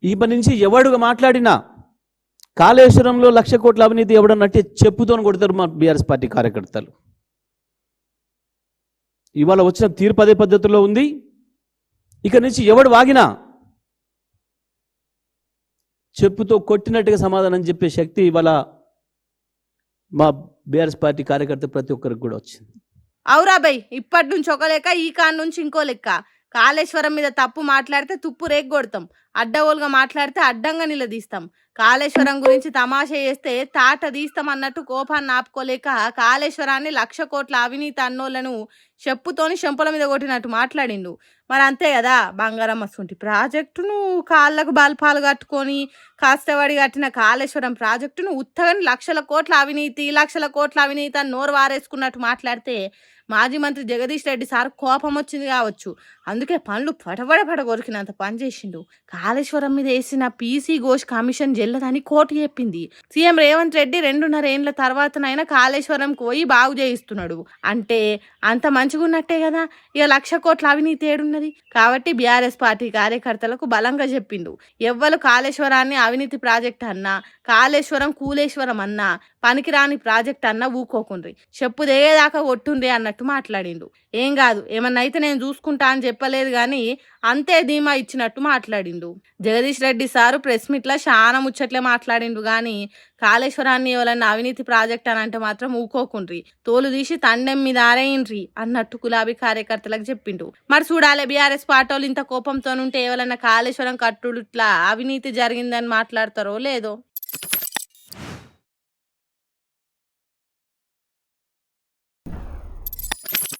ఈ పని నుంచి ఎవడుగా మాట్లాడినా కాళేశ్వరంలో 1,00,000 కోట్ల అవినీతి ఎవడన్నట్టే చెప్పుతోని కొడతారు మా బీఆర్ఎస్ పార్టీ కార్యకర్తలు. ఇవాళ వచ్చిన తీర్పు అదే పద్ధతిలో ఉంది. ఇక నుంచి ఎవడు వాగినా చెప్పుతో కొట్టినట్టుగా సమాధానం చెప్పే శక్తి ఇవాళ మా బీఆర్ఎస్ పార్టీ కార్యకర్త ప్రతి ఒక్కరికి కూడా వచ్చింది. అవురా బై, ఇప్పటి నుంచి ఒక లెక్క, ఈ కాన్ నుంచి ఇంకో లెక్క. కాళేశ్వరం మీద తప్పు మాట్లాడితే తుప్పు రేగొడతాం, అడ్డగోలుగా మాట్లాడితే అడ్డంగా నిలదీస్తాం. కాళేశ్వరం గురించి తమాషా చేస్తే తాట తీస్తాం అన్నట్టు కోపాన్ని ఆపుకోలేక కాళేశ్వరాన్ని 1,00,000 కోట్ల అవినీతి అన్నోళ్లను చెప్పుతోని చెంపల మీద కొట్టినట్టు మాట్లాడిండు. మరి అంతే కదా, బంగారం అసంటి ప్రాజెక్టును కాళ్ళకు బల్పాలు కట్టుకొని కష్టపడి కట్టిన కాళేశ్వరం ప్రాజెక్టును ఉత్తగని 1,00,000 కోట్ల అవినీతి 1,00,000 కోట్ల అవినీతి అని నోరు వారేసుకున్నట్టు మాట్లాడితే మాజీ మంత్రి జగదీష్ రెడ్డి సార్ కోపం వచ్చింది కావచ్చు. అందుకే పనులు పటపడ కొరికినంత పని చేసిండు. కాళేశ్వరం మీద వేసిన పీసీ ఘోష్ కమిషన్ చెల్లదని కోర్టు చెప్పింది. సీఎం రేవంత్ రెడ్డి 2.5 ఏళ్ల తర్వాతనైనా కాళేశ్వరంకు పోయి బాగు చేయిస్తున్నాడు అంటే అంత మంచిగా ఉన్నట్టే కదా. ఇక 1,00,000 కోట్ల అవినీతి ఏడున్నది. కాబట్టి బీఆర్ఎస్ పార్టీ కార్యకర్తలకు బలంగా చెప్పిండు, ఎవ్వరు కాళేశ్వరాన్ని అవినీతి ప్రాజెక్ట్ అన్నా, కాళేశ్వరం కూలేశ్వరం అన్నా, పనికిరాని ప్రాజెక్ట్ అన్నా ఊకోకుండ్రి, చెప్పు దిగేదాకా కొట్టుండ్రి అన్నట్టు మాట్లాడిండు. ఏం కాదు, ఏమన్నా అయితే నేను చూసుకుంటా అని చెప్పలేదు కానీ అంతే ధీమా ఇచ్చినట్టు మాట్లాడిండు. జగదీష్ రెడ్డి సారు ప్రెస్ మీట్లో చాలా ముచ్చట్లే మాట్లాడిండు కానీ కాళేశ్వరాన్ని ఎవరన్నా అవినీతి ప్రాజెక్ట్ అని అంటే మాత్రం ఊకోకుండ్రి, తోలు తీసి తండెం మీద ఆరేయండ్రి అన్నట్టు గులాబీ కార్యకర్తలకు చెప్పిండు. మరి చూడాలి, బీఆర్ఎస్ పార్టీలు ఇంత కోపంతో ఉంటే ఎవరన్నా కాళేశ్వరం కట్టుడుట్లా అవినీతి జరిగిందని మాట్లాడతారో లేదో.